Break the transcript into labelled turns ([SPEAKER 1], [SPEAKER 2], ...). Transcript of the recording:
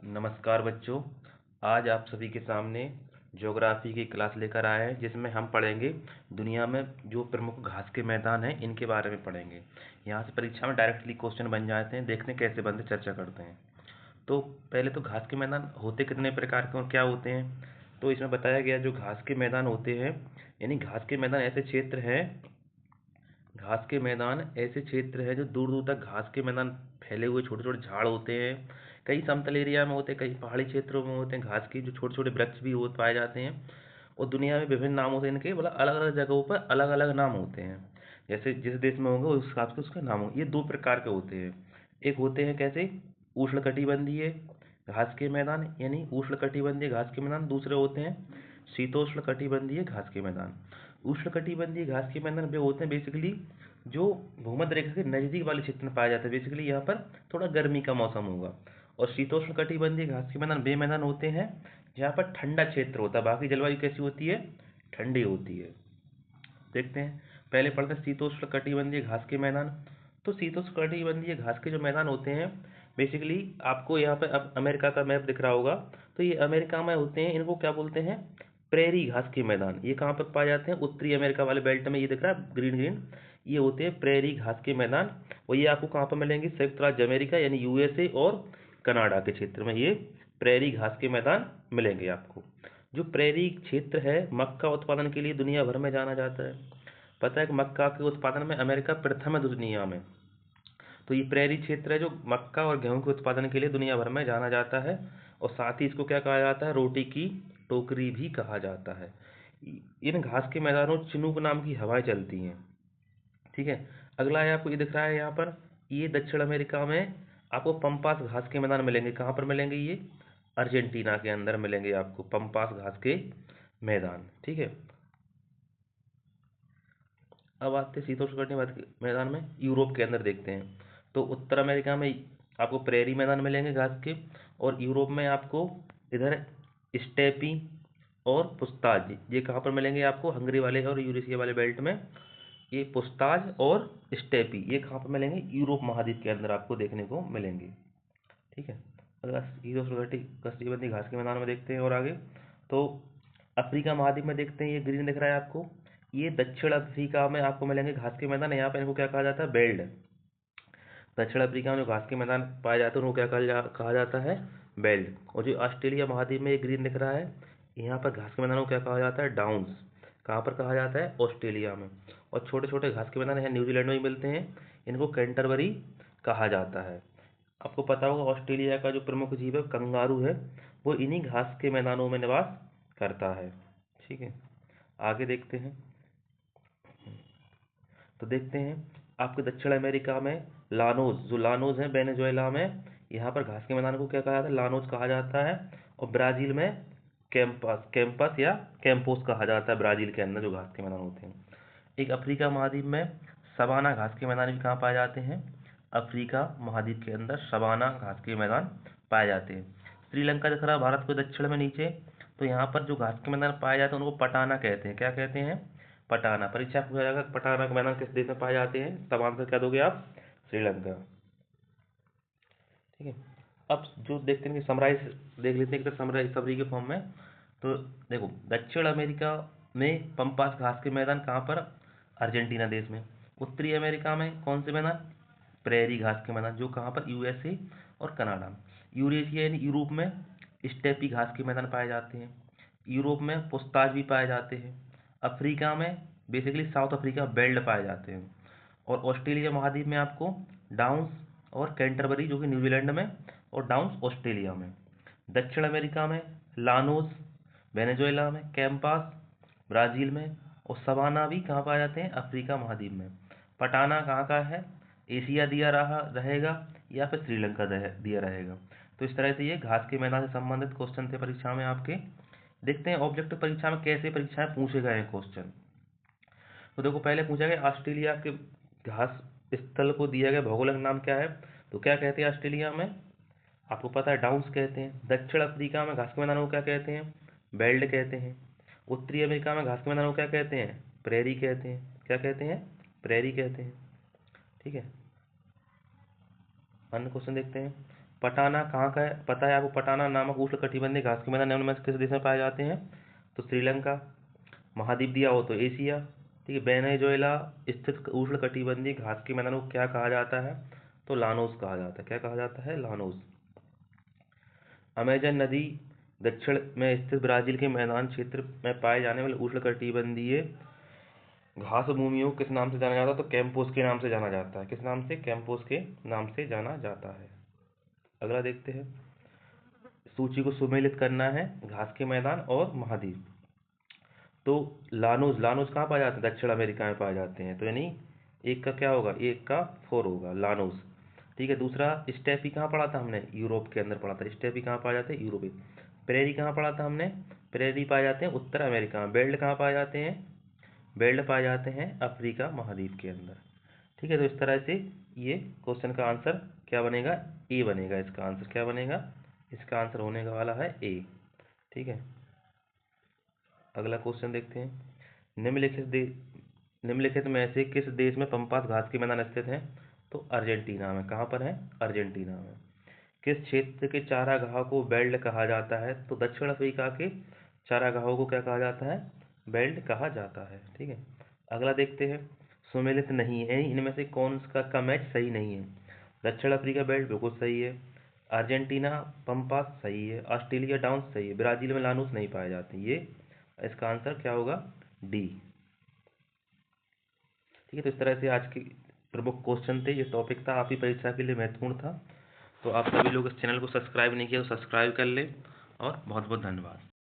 [SPEAKER 1] नमस्कार बच्चों। आज आप सभी के सामने ज्योग्राफी की क्लास लेकर आए हैं जिसमें हम पढ़ेंगे दुनिया में जो प्रमुख घास के मैदान हैं इनके बारे में पढ़ेंगे। यहाँ से परीक्षा में डायरेक्टली क्वेश्चन बन जाते हैं, देखते हैं कैसे बनते, चर्चा करते हैं। तो पहले तो घास के मैदान होते कितने प्रकार के और क्या होते हैं, तो इसमें बताया गया जो घास के मैदान होते हैं, यानी घास के मैदान ऐसे क्षेत्र हैं, घास के मैदान ऐसे क्षेत्र हैं जो दूर दूर तक घास के मैदान फैले हुए छोटे छोटे झाड़ होते हैं। कई समतल एरिया में होते हैं, कई पहाड़ी क्षेत्रों में होते हैं, घास के जो छोटे छोटे वृक्ष भी हो पाए जाते हैं। और दुनिया में विभिन्न नामों से इनके मतलब अलग अलग जगहों पर अलग अलग नाम होते हैं। जैसे जिस देश में होंगे उस हिसाब से उसका नाम हो। ये दो प्रकार के होते हैं। एक होते हैं कैसे, उष्णकटिबंधीय घास के मैदान यानी उष्णकटिबंधीय घास के मैदान। दूसरे होते हैं शीतोष्णकटिबंधीय घास के मैदान। उष्णकटिबंधीय घास के मैदान वे होते हैं बेसिकली जो भूमध्य रेखा के नज़दीक वाले क्षेत्र में पाया जाता है। बेसिकली यहाँ पर थोड़ा गर्मी का मौसम होगा। और शीतोष्णकटिबंधीय घास के मैदान वे मैदान होते हैं जहाँ पर ठंडा क्षेत्र होता है। बाकी जलवायु कैसी होती है, ठंडी होती है। देखते हैं, पहले पढ़ते हैं शीतोष्णकटिबंधीय घास के मैदान। तो शीतोष्णकटिबंधीय घास के जो मैदान होते हैं बेसिकली आपको यहाँ पे अब अमेरिका का मैप दिख रहा होगा, तो ये अमेरिका में होते हैं। इनको क्या बोलते हैं, प्रेरी घास के मैदान। ये कहाँ पर पाए जाते हैं, उत्तरी अमेरिका वाले बेल्ट में। ये दिख रहा है ग्रीन ग्रीन, ये होते हैं प्रेरी घास के मैदान। और ये आपको कहाँ पर मिलेंगे, संयुक्त राज्य अमेरिका यानी यूएसए और कनाडा के क्षेत्र में ये प्रेरी घास के मैदान मिलेंगे आपको। जो प्रेरी क्षेत्र है मक्का उत्पादन के लिए दुनिया भर में जाना जाता है। पता है कि मक्का के उत्पादन में अमेरिका प्रथम है दुनिया में। तो ये प्रेरी क्षेत्र है जो मक्का और गेहूं के उत्पादन के लिए दुनिया भर में जाना जाता है। और साथ ही इसको क्या कहा जाता है, रोटी की टोकरी भी कहा जाता है। इन घास के मैदानों चिनूक नाम की हवाएं चलती हैं। ठीक है, अगला है आपको ये दिख रहा है यहाँ पर, ये दक्षिण अमेरिका में आपको पंपास घास के मैदान मिलेंगे। कहाँ पर मिलेंगे, ये अर्जेंटीना के अंदर मिलेंगे आपको पंपास घास के मैदान। ठीक है, अब आते हैं शीतोष्णकटिबंधीय मैदान में यूरोप के अंदर देखते हैं। तो उत्तर अमेरिका में आपको प्रेरी मैदान मिलेंगे घास के, और यूरोप में आपको इधर स्टेपी और पुस्ताज, ये कहाँ पर मिलेंगे आपको, हंगरी वाले और यूरेशिया वाले बेल्ट में। ये पुस्ताज और स्टेपी ये कहाँ पर मिलेंगे, यूरोप महाद्वीप के अंदर आपको देखने को मिलेंगे। ठीक है, अगर शीतोष्णकटिबंधीय घास के मैदान में देखते हैं और आगे, तो अफ्रीका महाद्वीप में देखते हैं, ये ग्रीन दिख रहा है आपको, ये दक्षिण अफ्रीका में आपको मिलेंगे घास के मैदान। यहाँ पे इनको क्या कहा जाता है, बेल्ट। दक्षिण अफ्रीका में जो घास के मैदान पाए जाते हैं उनको क्या कहा जाता है, बेल्ट। और जो ऑस्ट्रेलिया महाद्वीप में ये ग्रीन दिख रहा है, यहाँ पर घास के मैदानों को क्या कहा जाता है, डाउन्स। कहाँ पर कहा जाता है, ऑस्ट्रेलिया में। और छोटे छोटे घास के मैदान यहाँ न्यूजीलैंड में भी मिलते हैं, इनको कैंटरबरी कहा जाता है। आपको पता होगा ऑस्ट्रेलिया का जो प्रमुख जीव है कंगारू है, वो इन्हीं घास के मैदानों में निवास करता है। ठीक है, आगे देखते हैं। तो देखते हैं आपके दक्षिण अमेरिका में लानोज, जो लानोज है वेनेजुएला में, यहाँ पर घास के मैदान को क्या कहा जाता है, लानोज कहा जाता है। और ब्राज़ील में कैंपस कैंपस या कैंपोस कहा जाता है, ब्राज़ील के अंदर जो घास के मैदान होते हैं। एक अफ्रीका महाद्वीप में सवाना घास के मैदान भी कहाँ पाए जाते हैं, अफ्रीका महाद्वीप के अंदर सवाना घास के मैदान पाए जाते हैं। श्रीलंका दिख रहा है भारत के दक्षिण में नीचे, तो यहाँ पर जो घास के मैदान पाए जाते हैं उनको पटाना कहते हैं। क्या कहते हैं, पटाना। परीक्षा पूछा जाएगा पटाना के मैदान किस देश में पाए जाते हैं, तब आंसर क्या दोगे आप, श्रीलंका। ठीक है, अब जो देखते हैं कि समराइज देख लेते हैं कि समराइज सबरी के फॉर्म में। तो देखो दक्षिण अमेरिका में पंपास घास के मैदान कहाँ पर, अर्जेंटीना देश में। उत्तरी अमेरिका में कौन से मैदान, प्रेरी घास के मैदान, जो कहाँ पर, यूएसए और कनाडा। यूरेशिया यानी यूरोप में स्टेपी घास के मैदान पाए जाते हैं। यूरोप में पुस्ताज भी पाए जाते हैं। अफ्रीका में बेसिकली साउथ अफ्रीका बेल्ट पाए जाते हैं। और ऑस्ट्रेलिया महाद्वीप में आपको डाउन्स और कैंटरबरी जो कि न्यूजीलैंड में, और डाउन्स ऑस्ट्रेलिया में। दक्षिण अमेरिका में लानोस, वेनेजुएला में कैंपास, ब्राज़ील में। और सवाना भी कहाँ पाए जाते हैं, अफ्रीका महाद्वीप में। पटाना कहाँ का है, एशिया दिया रहा रहेगा या फिर श्रीलंका दिया रहेगा। तो इस तरह से ये घास के मैदान से संबंधित क्वेश्चन थे परीक्षा में आपके। देखते हैं ऑब्जेक्टिव परीक्षा में कैसे परीक्षाएं पूछे गए हैं क्वेश्चन। तो देखो पहले पूछा गया ऑस्ट्रेलिया के घास स्थल को दिया गया भौगोलिक नाम क्या है, तो क्या कहते हैं ऑस्ट्रेलिया में, आपको पता है डाउन्स कहते हैं। दक्षिण अफ्रीका में घास के मैदानों को क्या कहते हैं, बेल्ट कहते हैं। उत्तरी अमेरिका में घास के मैदानों को क्या कहते हैं, प्रेरी कहते हैं। क्या कहते हैं, प्रेरी कहते हैं। ठीक है, अन्य क्वेश्चन देखते हैं। पटाना कहाँ का है, पता है आपको? पटाना नामक उष्णकटिबंधीय घास के मैदान निम्न में से किस देश में पाए जाते हैं? तो श्रीलंका। महाद्वीप दिया हो तो एशिया। ठीक है, वेनेजुएला स्थित उष्णकटिबंधीय घास के मैदान को क्या कहा जाता है? तो लानोस कहा जाता है। क्या कहा जाता है? लानोस। अमेजन नदी दक्षिण में स्थित ब्राजील के मैदान क्षेत्र में पाए जाने वाले उष्णकटिबंधीय घास भूमियों को किस नाम से जाना जाता है? तो कैंपोस के नाम से जाना जाता है। किस नाम से? कैंपोस के नाम से जाना जाता है। अगला देखते हैं, सूची को सुमेलित करना है, घास के मैदान और महाद्वीप। तो लानोस, लानोस कहाँ पाए जाते हैं? दक्षिण अमेरिका में पाए जाते हैं। तो यानी एक का क्या होगा? एक का 4 होगा, लानोस। ठीक है, दूसरा स्टेपी कहाँ पढ़ा था हमने? यूरोप के अंदर पढ़ा था। स्टेपी कहाँ पाए जाते हैं? यूरोप में। प्रेरी कहाँ पढ़ा था हमने? प्रेरी पाए जाते हैं उत्तर अमेरिका में। बेल्ट कहाँ पाए जाते हैं? बेल्ट पाए जाते हैं अफ्रीका महाद्वीप के अंदर। ठीक है, तो इस तरह से ये क्वेश्चन का आंसर क्या बनेगा? ए बनेगा। इसका आंसर क्या बनेगा? इसका आंसर होने वाला है ए। ठीक है, अगला क्वेश्चन देखते हैं। निम्नलिखित में से किस देश में पंपास घास के मैदान स्थित हैं? तो अर्जेंटीना में। कहाँ पर है? अर्जेंटीना में। किस क्षेत्र के चारागाह को बेल्ट कहा जाता है? तो दक्षिण अफ्रीका के चारागाहों को क्या कहा जाता है? बेल्ट कहा जाता है। ठीक है, अगला देखते हैं। सुमेलित नहीं है, इनमें से कौन का मैच सही नहीं है? दक्षिण अफ्रीका बेल्ट बिल्कुल सही है, अर्जेंटीना पंपास सही है, ऑस्ट्रेलिया डाउन सही है, ब्राजील में लानूस नहीं पाए जाते। ये इसका आंसर क्या होगा? डी। ठीक है, तो इस तरह से आज के प्रमुख क्वेश्चन थे। ये टॉपिक था, आपकी परीक्षा के लिए महत्वपूर्ण था। तो आप सभी लोग इस चैनल को सब्सक्राइब नहीं किया तो सब्सक्राइब कर लें, और बहुत बहुत धन्यवाद।